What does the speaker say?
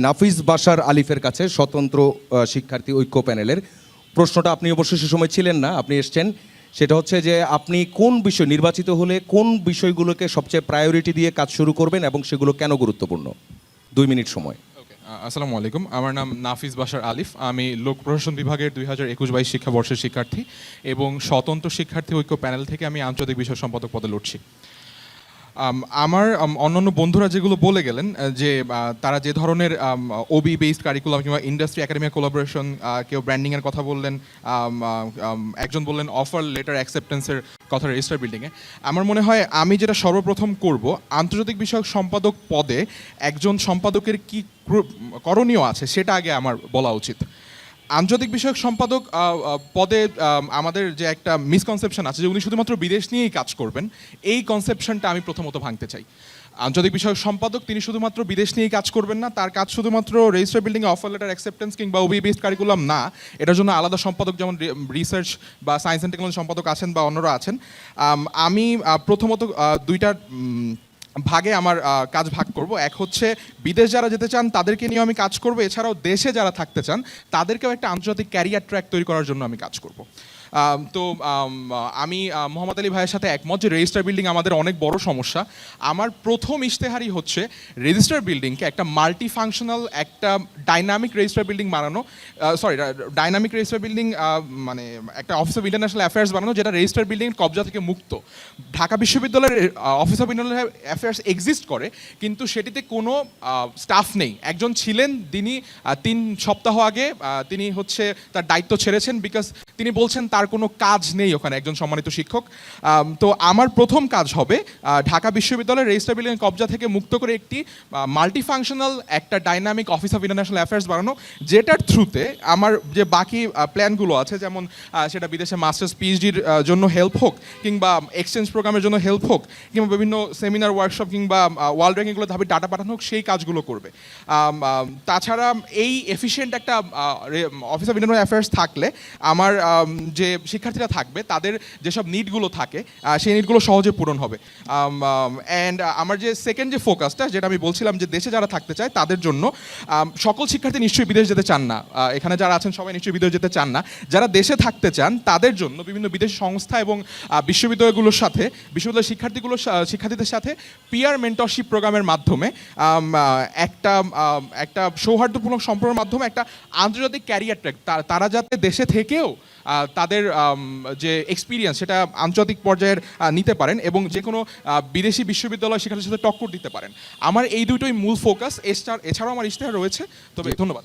নাফিস বাশার আলিফের কাছে স্বতন্ত্র শিক্ষার্থী ঐক্য প্যানেলের প্রশ্নটা, আপনি অবশ্যই সে সময় ছিলেন না, আপনি এসছেন। সেটা হচ্ছে যে আপনি কোন বিষয় নির্বাচিত হলে কোন বিষয়গুলোকে সবচেয়ে প্রায়োরিটি দিয়ে কাজ শুরু করবেন এবং সেগুলো কেন গুরুত্বপূর্ণ? 2 মিনিট সময়। আসসালামু আলাইকুম, আমার নাম নাফিস বাশার আলিফ। আমি লোক প্রশাসন বিভাগের 2021-22 শিক্ষাবর্ষের শিক্ষার্থী এবং স্বতন্ত্র শিক্ষার্থী ঐক্য প্যানেল থেকে আমি আন্তর্জাতিক বিষয় সম্পাদক পদে লড়ছি। আমার অন্যান্য বন্ধুরা যেগুলো বলে গেলেন যে তারা যে ধরনের ওবি বেসড কারিকুলাম কিংবা ইন্ডাস্ট্রি একাডেমিক কোলাবোরেশন, কেউ ব্র্যান্ডিংয়ের কথা বললেন, একজন বললেন অফার লেটার অ্যাকসেপ্টেন্সের কথা রেজিস্টার বিল্ডিংয়ে। আমার মনে হয় আমি যেটা সর্বপ্রথম করব, আন্তর্জাতিক বিষয়ক সম্পাদক পদে একজন সম্পাদকের কী করণীয় আছে সেটা আগে আমার বলা উচিত। আন্তর্জাতিক বিষয়ক সম্পাদক পদে আমাদের যে একটা মিসকনসেপশন আছে যে উনি শুধুমাত্র বিদেশ নিয়েই কাজ করবেন, এই কনসেপশনটা আমি প্রথমত ভাঙতে চাই। আন্তর্জাতিক বিষয়ক সম্পাদক তিনি শুধুমাত্র বিদেশ নিয়েই কাজ করবেন না, তার কাজ শুধুমাত্র রেজিস্টার বিল্ডিংয়ে অফার লেটার অ্যাকসেপ্টেন্স কিংবা ওবি বেসড কারিকুলাম না, এটার জন্য আলাদা সম্পাদক যেমন রিসার্চ বা সায়েন্স অ্যান্ড টেকনোলজি সম্পাদক আছেন বা অন্যরা আছেন। আমি প্রথমত দুইটা ভাগে আমার কাজ ভাগ করব। এক হচ্ছে বিদেশ যারা যেতে চান তাদেরকে নিয়ে আমি কাজ করব, এছাড়াও দেশে যারা থাকতে চান তাদেরকেও একটা আন্তর্জাতিক ক্যারিয়ার ট্র্যাক তৈরি করার জন্য আমি কাজ করব। তো আমি মোহাম্মদ আলী ভাইয়ের সাথে একমত যে রেজিস্টার বিল্ডিং আমাদের অনেক বড় সমস্যা। আমার প্রথম ইশতেহারই হচ্ছে রেজিস্টার বিল্ডিংকে একটা মাল্টি ফাংশনাল, একটা ডাইনামিক রেজিস্টার বিল্ডিং বানানো, ডাইনামিক রেজিস্টার বিল্ডিং মানে একটা অফিস অফ ইন্টারন্যাশনাল অ্যাফেয়ার্স বানানো যেটা রেজিস্টার বিল্ডিং কবজা থেকে মুক্ত। ঢাকা বিশ্ববিদ্যালয়ের office of international affairs exist করে, কিন্তু সেটিতে কোনো স্টাফ নেই। একজন ছিলেন, তিনি 3 সপ্তাহ আগে তিনি হচ্ছে তার দায়িত্ব ছেড়েছেন, বিকজ তিনি বলছেন তার কোনো কাজ নেই ওখানে, একজন সম্মানিত শিক্ষক। তো আমার প্রথম কাজ হবে ঢাকা বিশ্ববিদ্যালয়ের রেজিস্টার বিল্ডিং কবজা থেকে মুক্ত করে একটি মাল্টি ফাংশনাল, একটা dynamic office of international affairs বানানো, যেটার থ্রুতে আমার যে বাকি প্ল্যানগুলো আছে, যেমন সেটা বিদেশে মাস্টার্স পিএইচডির জন্য হেল্প হোক, কিংবা এক্সচেঞ্জ প্রোগ্রামের জন্য হেল্প হোক, কিংবা বিভিন্ন সেমিনার ওয়ার্কশপ কিংবা ওয়ার্ল্ড র্যাঙ্কিংগুলো ধাপে ডাটা পাঠানো হোক, সেই কাজগুলো করবে। তাছাড়া এই এফিশিয়েন্ট একটা অফিস অফ ইন্টারন্যাশনাল অ্যাফেয়ার্স থাকলে আমার যে শিক্ষার্থীরা থাকবে তাদের যেসব নিডগুলো থাকে সেই নিডগুলো সহজে পূরণ হবে। অ্যান্ড আমার যে সেকেন্ড যে ফোকাসটা, যেটা আমি বলছিলাম যে দেশে যারা থাকতে চায় তাদের জন্য, সকল শিক্ষার্থী নিশ্চয়ই বিদেশ যেতে চান না, এখানে যারা আছেন সবাই নিশ্চয়ই বিদেশ যেতে চান না। যারা দেশে থাকতে চান তাদের জন্য বিভিন্ন বিদেশি সংস্থা এবং বিশ্ববিদ্যালয়গুলোর সাথে, বিশ্ববিদ্যালয়ের শিক্ষার্থীদের সাথে পিয়ার মেন্টরশিপ প্রোগ্রামের মাধ্যমে একটা সৌহার্দ্যপূর্ণ সম্পর্কের মাধ্যমে একটা আন্তর্জাতিক ক্যারিয়ার ট্র্যাক, তারা যাতে দেশে থেকেও তাদের যে এক্সপিরিয়েন্স সেটা আন্তর্জাতিক পর্যায়ের নিতে পারেন এবং যে কোনো বিদেশি বিশ্ববিদ্যালয় শিক্ষার্থীর সাথে টক্কর দিতে পারেন। আমার এই দুটোই মূল ফোকাস। এছাড়াও আমার ইশতেহার রয়েছে। তবে ধন্যবাদ।